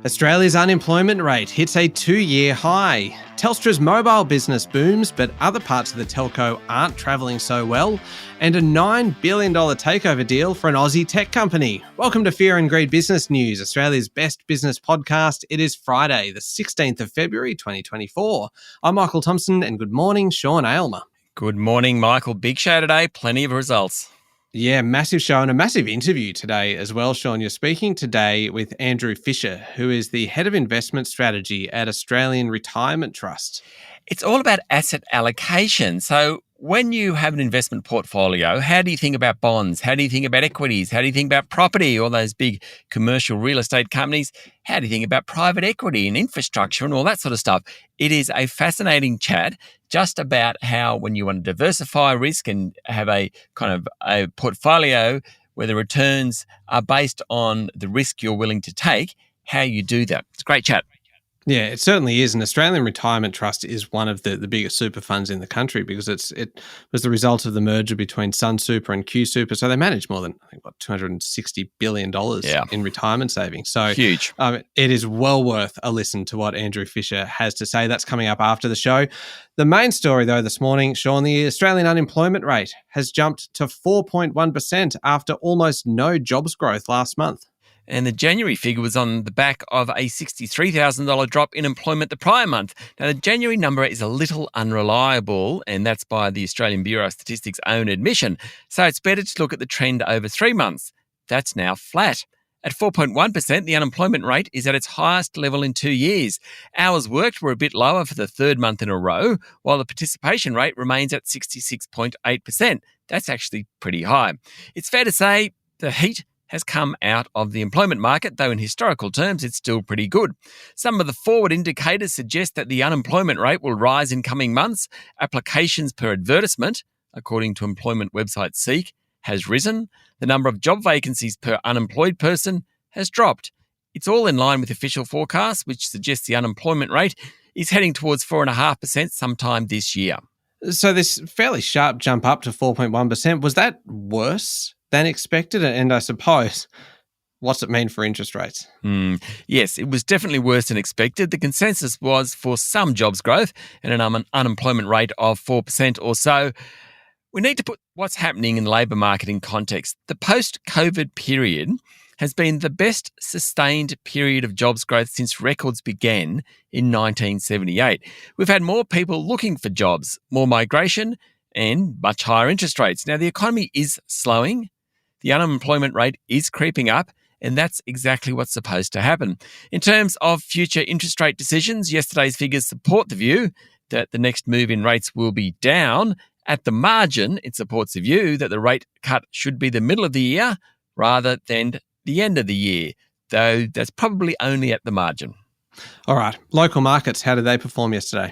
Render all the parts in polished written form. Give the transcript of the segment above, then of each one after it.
Australia's unemployment rate hits a 2-year high. Telstra's mobile business booms, but other parts of the telco aren't travelling so well. And a $9 billion takeover deal for an Aussie tech company. Welcome to Fear and Greed Business News, Australia's best business podcast. It is Friday, the 16th of February, 2024. I'm Michael Thompson, and good morning, Sean Aylmer. Good morning, Michael. Big show today, plenty of results. Yeah, massive show and a massive interview today as well, Sean. You're speaking today with Andrew Fisher, who is the Head of Investment Strategy at Australian Retirement Trust. It's all about asset allocation. So when you have an investment portfolio, how do you think about bonds? How do you think about equities? How do you think about property, all those big commercial real estate companies? How do you think about private equity and infrastructure and all that sort of stuff? It is a fascinating chat just about how when you want to diversify risk and have a kind of a portfolio where the returns are based on the risk you're willing to take, how you do that. It's a great chat. Yeah, it certainly is. An Australian Retirement Trust is one of the biggest super funds in the country because it was the result of the merger between Sun Super and Q Super. So they manage more than, I think, $260 billion in retirement savings. So huge. It is well worth a listen to what Andrew Fisher has to say. That's coming up after the show. The main story, though, this morning, Sean, the Australian unemployment rate has jumped to 4.1% after almost no jobs growth last month. And the January figure was on the back of a $63,000 drop in employment the prior month. Now, the January number is a little unreliable, and that's by the Australian Bureau of Statistics' own admission. So it's better to look at the trend over 3 months. That's now flat. At 4.1%, the unemployment rate is at its highest level in 2 years. Hours worked were a bit lower for the third month in a row, while the participation rate remains at 66.8%. That's actually pretty high. It's fair to say the heat has come out of the employment market, though in historical terms it's still pretty good. Some of the forward indicators suggest that the unemployment rate will rise in coming months. Applications per advertisement, according to employment website Seek, has risen. The number of job vacancies per unemployed person has dropped. It's all in line with official forecasts, which suggests the unemployment rate is heading towards 4.5% sometime this year. So this fairly sharp jump up to 4.1%, was that worse than expected? And I suppose, what's it mean for interest rates? Yes, it was definitely worse than expected. The consensus was for some jobs growth and an unemployment rate of 4% or so. We need to put what's happening in the labour market in context. The post-COVID period has been the best sustained period of jobs growth since records began in 1978. We've had more people looking for jobs, more migration, and much higher interest rates. Now, the economy is slowing. The unemployment rate is creeping up, and that's exactly what's supposed to happen. In terms of future interest rate decisions, yesterday's figures support the view that the next move in rates will be down. At the margin, it supports the view that the rate cut should be the middle of the year rather than the end of the year, though that's probably only at the margin. All right. Local markets, how did they perform yesterday?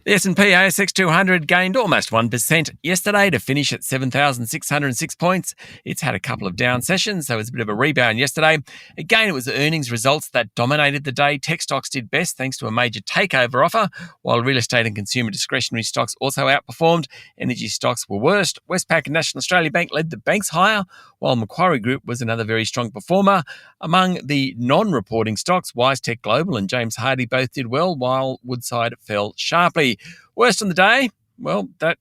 The S&P ASX 200 gained almost 1% yesterday to finish at 7,606 points. It's had a couple of down sessions, so it was a bit of a rebound yesterday. Again, it was the earnings results that dominated the day. Tech stocks did best thanks to a major takeover offer, while real estate and consumer discretionary stocks also outperformed. Energy stocks were worst. Westpac and National Australia Bank led the banks higher, while Macquarie Group was another very strong performer. Among the non-reporting stocks, WiseTech Global and James Hardie both did well, while Woodside fell sharply. Worst on the day, well, that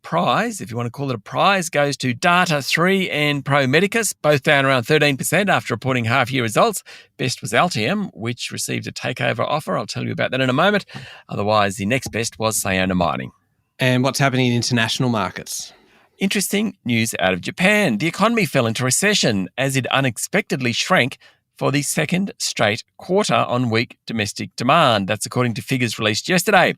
prize, if you want to call it a prize, goes to Data3 and Pro Medicus, both down around 13% after reporting half-year results. Best was Altium, which received a takeover offer. I'll tell you about that in a moment. Otherwise, the next best was Sayona Mining. And what's happening in international markets? Interesting news out of Japan. The economy fell into recession as it unexpectedly shrank for the second straight quarter on weak domestic demand. That's according to figures released yesterday.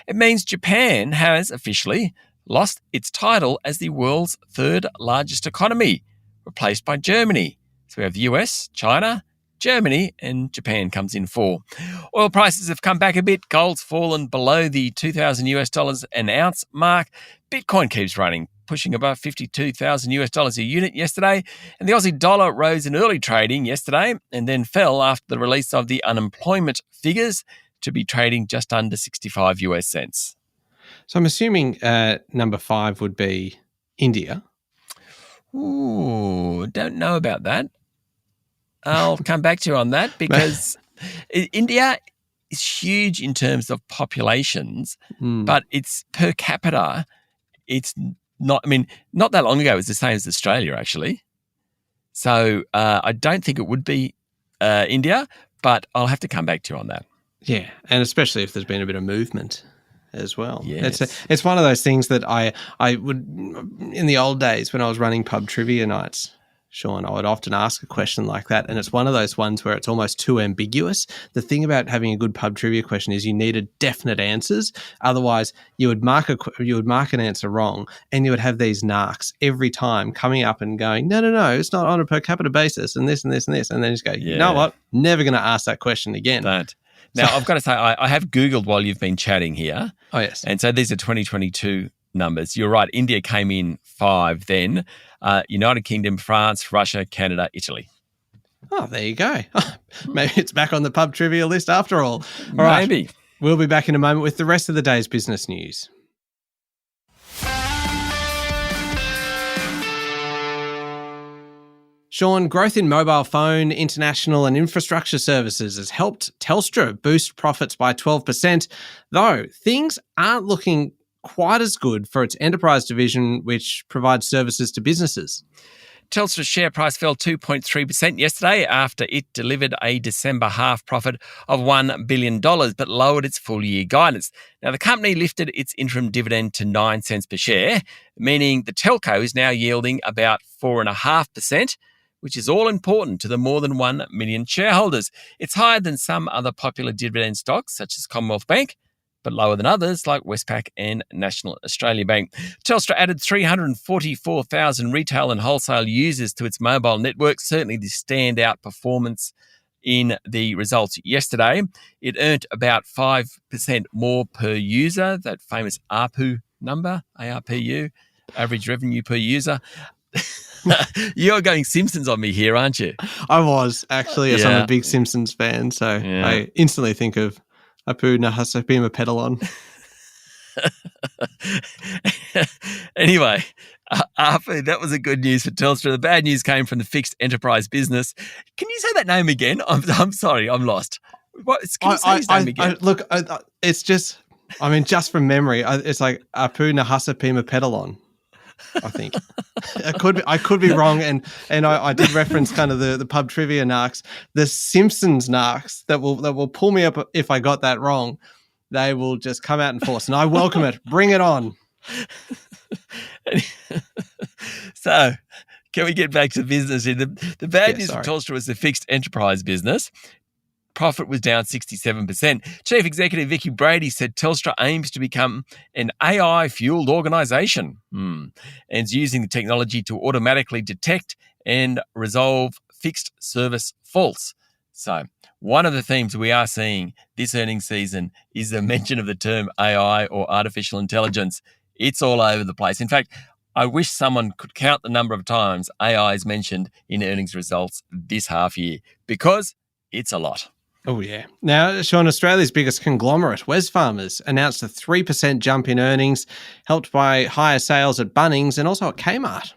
It means Japan has officially lost its title as the world's third largest economy, replaced by Germany. So we have the US, China, Germany, and Japan comes in 4. Oil prices have come back a bit. Gold's fallen below the $2,000 an ounce mark. Bitcoin keeps running, pushing above $52,000 a unit yesterday. And the Aussie dollar rose in early trading yesterday and then fell after the release of the unemployment figures to be trading just under 65 US cents. So I'm assuming number 5 would be India. Ooh, don't know about that. I'll come back to you on that because India is huge in terms of populations, but it's per capita. It's not. I mean, not that long ago, it was the same as Australia, actually. So I don't think it would be India, but I'll have to come back to you on that. Yeah, and especially if there's been a bit of movement as well. Yes. It's one of those things that I would, in the old days when I was running pub trivia nights, Sean, I would often ask a question like that, and it's one of those ones where it's almost too ambiguous. The thing about having a good pub trivia question is you needed definite answers. Otherwise, you would mark an answer wrong, and you would have these narcs every time coming up and going, no, it's not on a per capita basis, and this and this and this, and then just go, You know what? Never going to ask that question again. Don't. Now, I've got to say, I have Googled while you've been chatting here. Oh, yes. And so these are 2022 numbers. You're right. India came in 5 then. United Kingdom, France, Russia, Canada, Italy. Oh, there you go. Maybe it's back on the pub trivia list after all. All Maybe. Right. We'll be back in a moment with the rest of the day's business news. Sean, growth in mobile phone, international and infrastructure services has helped Telstra boost profits by 12%, though things aren't looking quite as good for its enterprise division, which provides services to businesses. Telstra's share price fell 2.3% yesterday after it delivered a December half profit of $1 billion, but lowered its full-year guidance. Now, the company lifted its interim dividend to 9 cents per share, meaning the telco is now yielding about 4.5%, which is all important to the more than 1 million shareholders. It's higher than some other popular dividend stocks, such as Commonwealth Bank, but lower than others like Westpac and National Australia Bank. Telstra added 344,000 retail and wholesale users to its mobile network, certainly the standout performance in the results yesterday. It earned about 5% more per user, that famous ARPU number, ARPU, average revenue per user. You're going Simpsons on me here, aren't you? I was, actually, as I'm a big Simpsons fan, so I instantly think of Apu Nahasapima Pedalon. Anyway, Apu, that was a good news for Telstra. The bad news came from the fixed enterprise business. Can you say that name again? I'm sorry, I'm lost. Can you say his name again? It's just, just from memory, it's like Apu Nahasapima Pedalon, I think. I could be wrong, and I did reference kind of the pub trivia narcs, the Simpsons narcs that will pull me up if I got that wrong. They will just come out in force, and I welcome it. Bring it on. So, can we get back to business here? The bad news for Telstra was the fixed enterprise business. Profit was down 67%. Chief Executive Vicky Brady said Telstra aims to become an AI-fueled organisation and is using the technology to automatically detect and resolve fixed service faults. So one of the themes we are seeing this earnings season is the mention of the term AI or artificial intelligence. It's all over the place. In fact, I wish someone could count the number of times AI is mentioned in earnings results this half year, because it's a lot. Oh, yeah. Now, Sean, Australia's biggest conglomerate, Wesfarmers, announced a 3% jump in earnings, helped by higher sales at Bunnings and also at Kmart.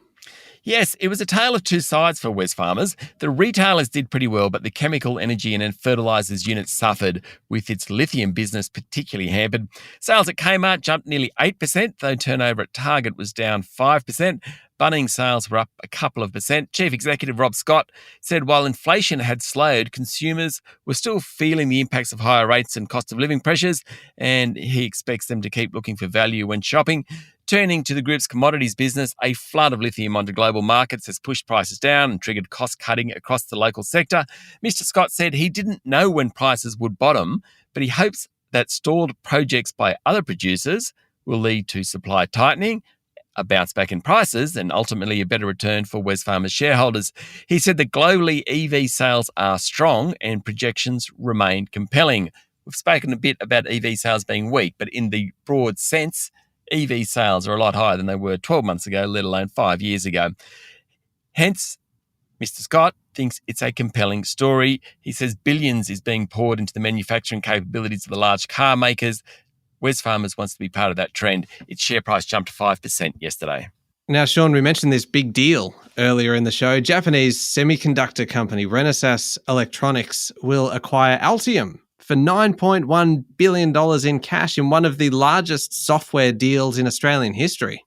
Yes, it was a tale of two sides for Wesfarmers. The retailers did pretty well, but the chemical, energy and fertilisers unit suffered, with its lithium business particularly hampered. Sales at Kmart jumped nearly 8%, though turnover at Target was down 5%. Bunnings sales were up a couple of percent. Chief Executive Rob Scott said while inflation had slowed, consumers were still feeling the impacts of higher rates and cost of living pressures, and he expects them to keep looking for value when shopping. Turning to the group's commodities business, a flood of lithium onto global markets has pushed prices down and triggered cost-cutting across the local sector. Mr. Scott said he didn't know when prices would bottom, but he hopes that stalled projects by other producers will lead to supply tightening, a bounce back in prices, and ultimately a better return for Wesfarmers shareholders. He said that globally EV sales are strong and projections remain compelling. We've spoken a bit about EV sales being weak, but in the broad sense, EV sales are a lot higher than they were 12 months ago, let alone 5 years ago. Hence, Mr. Scott thinks it's a compelling story. He says billions is being poured into the manufacturing capabilities of the large car makers. Wesfarmers wants to be part of that trend. Its share price jumped 5% yesterday. Now, Sean, we mentioned this big deal earlier in the show. Japanese semiconductor company Renesas Electronics will acquire Altium for $9.1 billion in cash in one of the largest software deals in Australian history.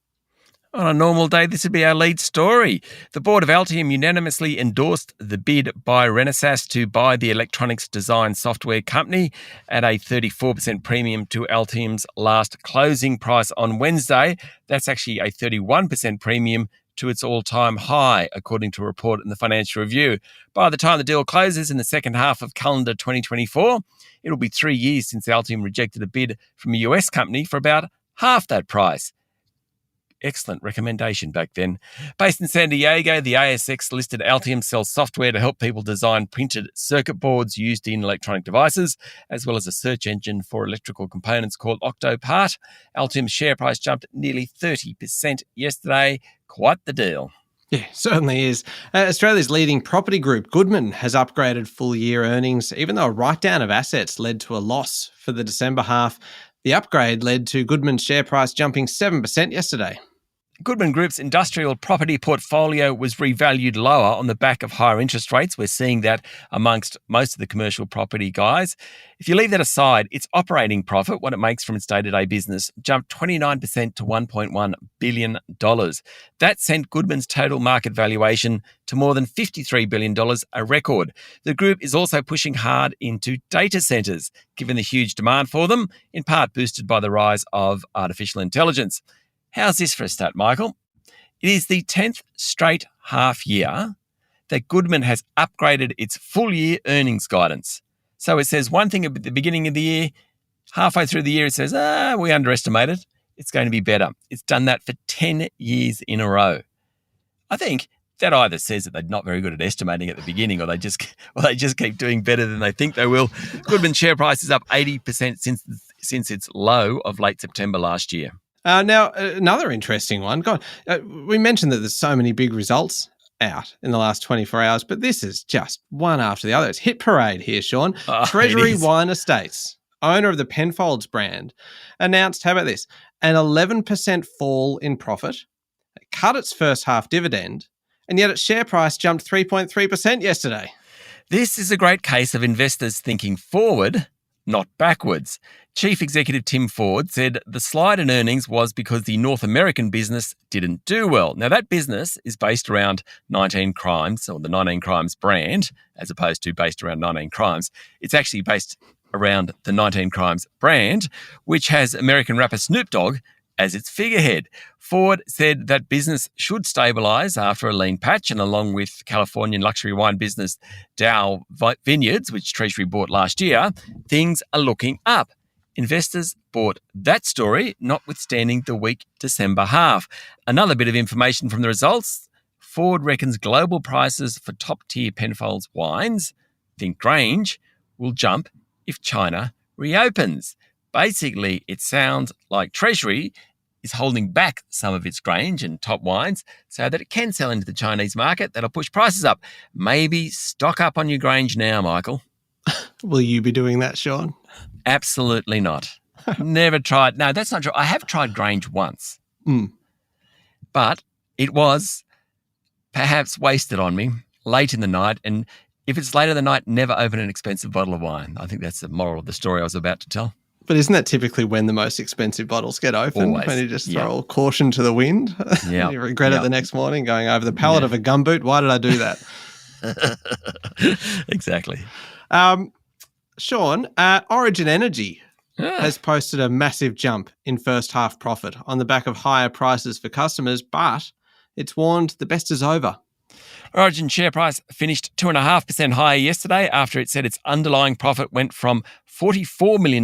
On a normal day, this would be our lead story. The board of Altium unanimously endorsed the bid by Renesas to buy the electronics design software company at a 34% premium to Altium's last closing price on Wednesday. That's actually a 31% premium to its all-time high, according to a report in the Financial Review. By the time the deal closes in the second half of calendar 2024, it'll be 3 years since Altium rejected a bid from a US company for about half that price. Excellent recommendation back then. Based in San Diego, the ASX-listed Altium sells software to help people design printed circuit boards used in electronic devices, as well as a search engine for electrical components called Octopart. Altium's share price jumped nearly 30% yesterday. Quite the deal. Yeah, certainly is. Australia's leading property group, Goodman, has upgraded full-year earnings, even though a write-down of assets led to a loss for the December half. The upgrade led to Goodman's share price jumping 7% yesterday. Goodman Group's industrial property portfolio was revalued lower on the back of higher interest rates. We're seeing that amongst most of the commercial property guys. If you leave that aside, its operating profit, what it makes from its day-to-day business, jumped 29% to $1.1 billion. That sent Goodman's total market valuation to more than $53 billion, a record. The group is also pushing hard into data centres, given the huge demand for them, in part boosted by the rise of artificial intelligence. How's this for a stat, Michael? It is the 10th straight half year that Goodman has upgraded its full-year earnings guidance. So it says one thing at the beginning of the year, halfway through the year it says, we underestimated, it's going to be better. It's done that for 10 years in a row. I think that either says that they're not very good at estimating at the beginning or they just keep doing better than they think they will. Goodman's share price is up 80% since its low of late September last year. Now, another interesting one. God, we mentioned that there's so many big results out in the last 24 hours, but this is just one after the other. It's hit parade here, Sean. Treasury Wine Estates, owner of the Penfolds brand, announced, how about this, an 11% fall in profit. It cut its first half dividend, and yet its share price jumped 3.3% yesterday. This is a great case of investors thinking forward, not backwards. Chief Executive Tim Ford said the slide in earnings was because the North American business didn't do well. Now, that business is based around 19 Crimes, or the 19 Crimes brand, as opposed to based around 19 Crimes. It's actually based around the 19 Crimes brand, which has American rapper Snoop Dogg as its figurehead. Ford said that business should stabilise after a lean patch, and along with Californian luxury wine business Dow Vineyards, which Treasury bought last year, things are looking up. Investors bought that story, notwithstanding the weak December half. Another bit of information from the results, Ford reckons global prices for top-tier Penfolds wines, think Grange, will jump if China reopens. Basically, it sounds like Treasury is holding back some of its Grange and top wines so that it can sell into the Chinese market. That'll push prices up. Maybe stock up on your Grange now, Michael. Will you be doing that, Sean? Absolutely not. Never tried. No, that's not true. I have tried Grange once. But it was perhaps wasted on me late in the night. And if it's late in the night, never open an expensive bottle of wine. I think that's the moral of the story I was about to tell. But isn't that typically when the most expensive bottles get opened? Always. When you just throw all caution to the wind? Yeah. You regret it the next morning going over the pallet of a gumboot. Why did I do that? Exactly. Sean, Origin Energy has posted a massive jump in first half profit on the back of higher prices for customers, but it's warned the best is over. Origin share price finished 2.5% higher yesterday after it said its underlying profit went from $44 million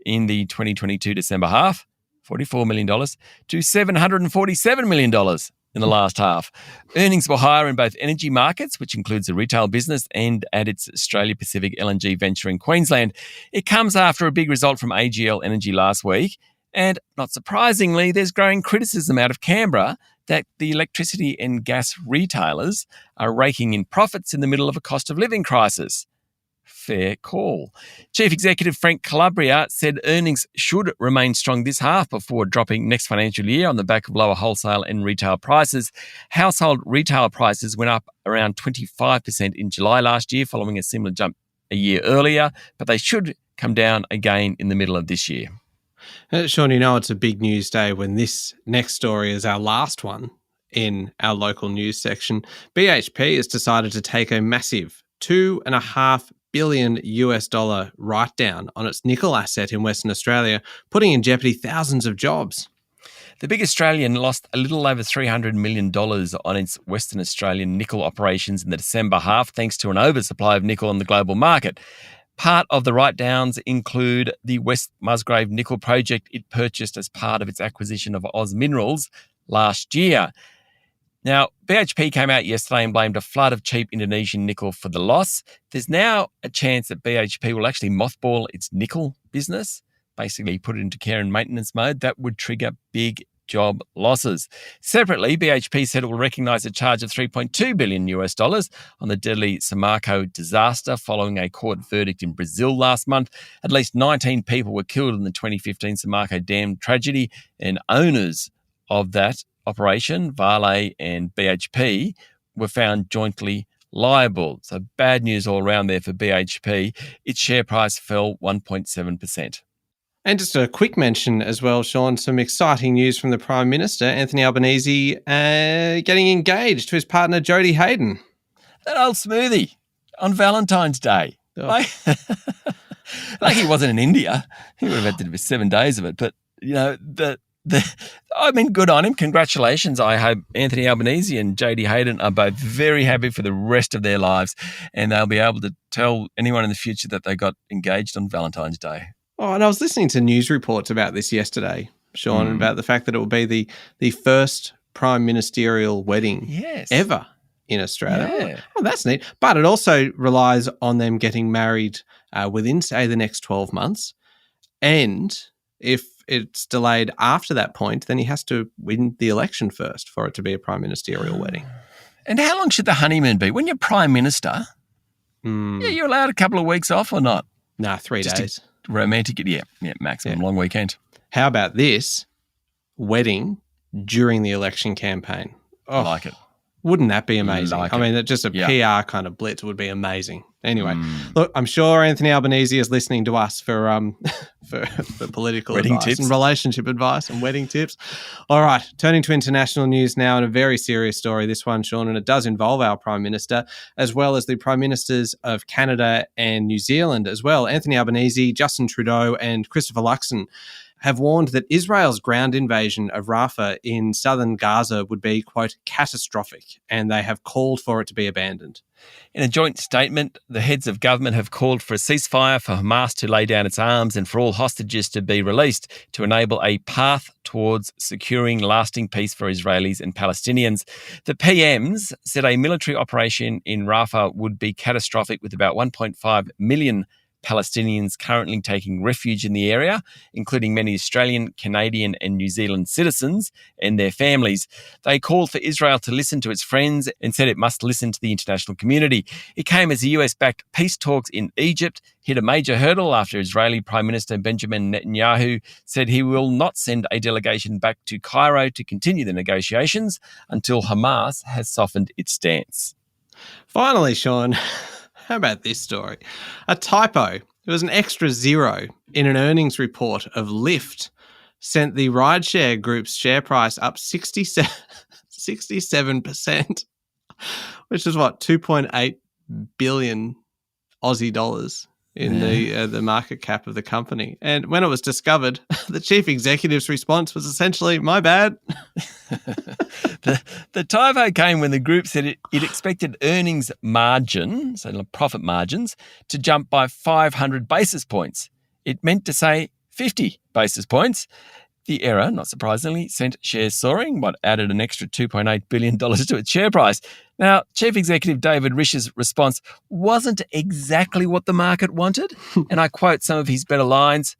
in the 2022 December half, $44 million, to $747 million in the last half. Earnings were higher in both energy markets, which includes the retail business, and at its Australia Pacific LNG venture in Queensland. It comes after a big result from AGL Energy last week. And not surprisingly, there's growing criticism out of Canberra that the electricity and gas retailers are raking in profits in the middle of a cost of living crisis. Fair call. Chief Executive Frank Calabria said earnings should remain strong this half before dropping next financial year on the back of lower wholesale and retail prices. Household retail prices went up around 25% in July last year, following a similar jump a year earlier, but they should come down again in the middle of this year. Sean, you know it's a big news day when this next story is our last one in our local news section. BHP has decided to take a massive $2.5 billion write down on its nickel asset in Western Australia, putting in jeopardy thousands of jobs. The big Australian lost a little over $300 million on its Western Australian nickel operations in the December half, thanks to an oversupply of nickel on the global market. Part of the write-downs include the West Musgrave nickel project it purchased as part of its acquisition of Oz Minerals last year. Now, BHP came out yesterday and blamed a flood of cheap Indonesian nickel for the loss. There's now a chance that BHP will actually mothball its nickel business, basically put it into care and maintenance mode. That would trigger big job losses. Separately, BHP said it will recognise a charge of $3.2 billion on the deadly Samarco disaster following a court verdict in Brazil last month. At least 19 people were killed in the 2015 Samarco dam tragedy, and owners of that operation, Vale and BHP, were found jointly liable. So bad news all around there for BHP. Its share price fell 1.7%. And just a quick mention as well, Sean, some exciting news from the Prime Minister, Anthony Albanese, getting engaged to his partner, Jodie Hayden. That old smoothie on Valentine's Day. Oh. Like he wasn't in India. He would have had to do 7 days of it. But, you know, good on him. Congratulations. I hope Anthony Albanese and Jodie Hayden are both very happy for the rest of their lives, and they'll be able to tell anyone in the future that they got engaged on Valentine's Day. Oh, and I was listening to news reports about this yesterday, Sean, about the fact that it will be the first prime ministerial wedding ever in Australia. Yeah. Oh, that's neat. But it also relies on them getting married within, say, the next 12 months. And if it's delayed after that point, then he has to win the election first for it to be a prime ministerial wedding. And how long should the honeymoon be? When you're prime minister, you're allowed a couple of weeks off or not? Nah, 3 days. Romantic, maximum long weekend. How about this? Wedding during the election campaign. Oh, I like it. Wouldn't that be amazing? Just a PR kind of blitz would be amazing. Anyway, look, I'm sure Anthony Albanese is listening to us for political wedding advice tips and relationship advice and wedding tips. All right, turning to international news now, and a very serious story, this one, Sean, and it does involve our Prime Minister, as well as the Prime Ministers of Canada and New Zealand as well. Anthony Albanese, Justin Trudeau and Christopher Luxon have warned that Israel's ground invasion of Rafah in southern Gaza would be, quote, catastrophic, and they have called for it to be abandoned. In a joint statement, the heads of government have called for a ceasefire, for Hamas to lay down its arms and for all hostages to be released to enable a path towards securing lasting peace for Israelis and Palestinians. The PMs said a military operation in Rafah would be catastrophic, with about 1.5 million Palestinians currently taking refuge in the area, including many Australian, Canadian and New Zealand citizens and their families. They called for Israel to listen to its friends and said it must listen to the international community. It came as the US-backed peace talks in Egypt hit a major hurdle after Israeli Prime Minister Benjamin Netanyahu said he will not send a delegation back to Cairo to continue the negotiations until Hamas has softened its stance. Finally, Sean, how about this story? A typo. It was an extra zero in an earnings report of Lyft sent the rideshare group's share price up 67%, which is what, 2.8 billion Aussie dollars in the market cap of the company. And when it was discovered, the chief executive's response was essentially, my bad. The typo came when the group said it expected earnings margin, so profit margins, to jump by 500 basis points. It meant to say 50 basis points. The error, not surprisingly, sent shares soaring, but added an extra $2.8 billion to its share price. Now, Chief Executive David Rish's response wasn't exactly what the market wanted, and I quote some of his better lines.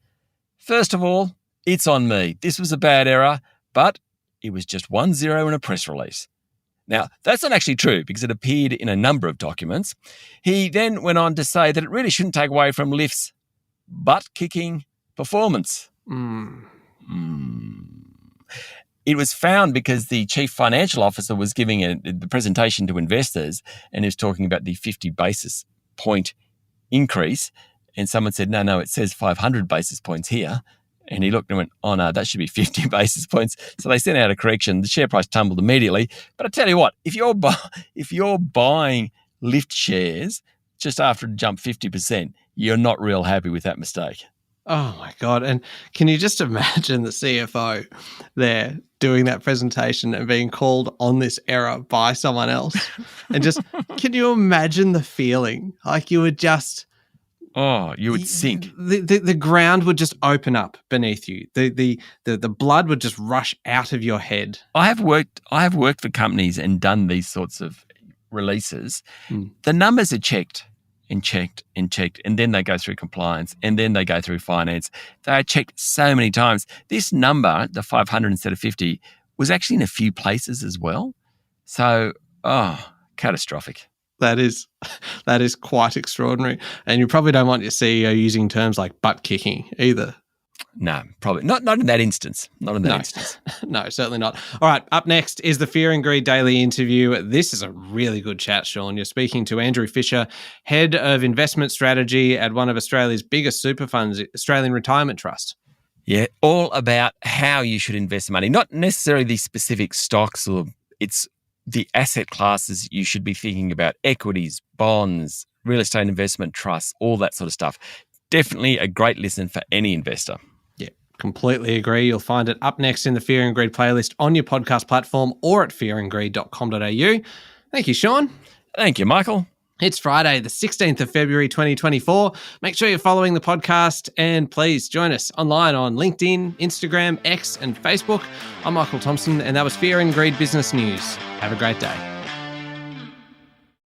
First of all, it's on me. This was a bad error, but it was just 1 0 in a press release. Now, that's not actually true because it appeared in a number of documents. He then went on to say that it really shouldn't take away from Lyft's butt-kicking performance. It was found because the chief financial officer was giving the presentation to investors and he was talking about the 50 basis point increase. And someone said, no, it says 500 basis points here. And he looked and went, oh, no, that should be 50 basis points. So they sent out a correction. The share price tumbled immediately. But I tell you what, if you're buying Lyft shares just after it jumped 50%, you're not real happy with that mistake. Oh, my God. And can you just imagine the CFO there doing that presentation and being called on this error by someone else? And just, can you imagine the feeling? Like you would just... Oh, you would sink. The ground would just open up beneath you. The blood would just rush out of your head. I have worked for companies and done these sorts of releases. The numbers are checked and checked and checked, and then they go through compliance, and then they go through finance. They are checked so many times. This number, the 500 instead of 50, was actually in a few places as well. So, catastrophic. That is quite extraordinary. And you probably don't want your CEO using terms like butt kicking either. No, probably not in that instance. Not in that instance. No, certainly not. All right, up next is the Fear and Greed Daily interview. This is a really good chat, Sean. You're speaking to Andrew Fisher, Head of Investment Strategy at one of Australia's biggest super funds, Australian Retirement Trust. Yeah, all about how you should invest money, not necessarily the specific stocks it's the asset classes you should be thinking about: equities, bonds, real estate investment trusts, all that sort of stuff. Definitely a great listen for any investor. Yeah, completely agree. You'll find it up next in the Fear and Greed playlist on your podcast platform or at fearandgreed.com.au. Thank you, Sean. Thank you, Michael. It's Friday, the 16th of February, 2024. Make sure you're following the podcast and please join us online on LinkedIn, Instagram, X and Facebook. I'm Michael Thompson and that was Fear and Greed Business News. Have a great day.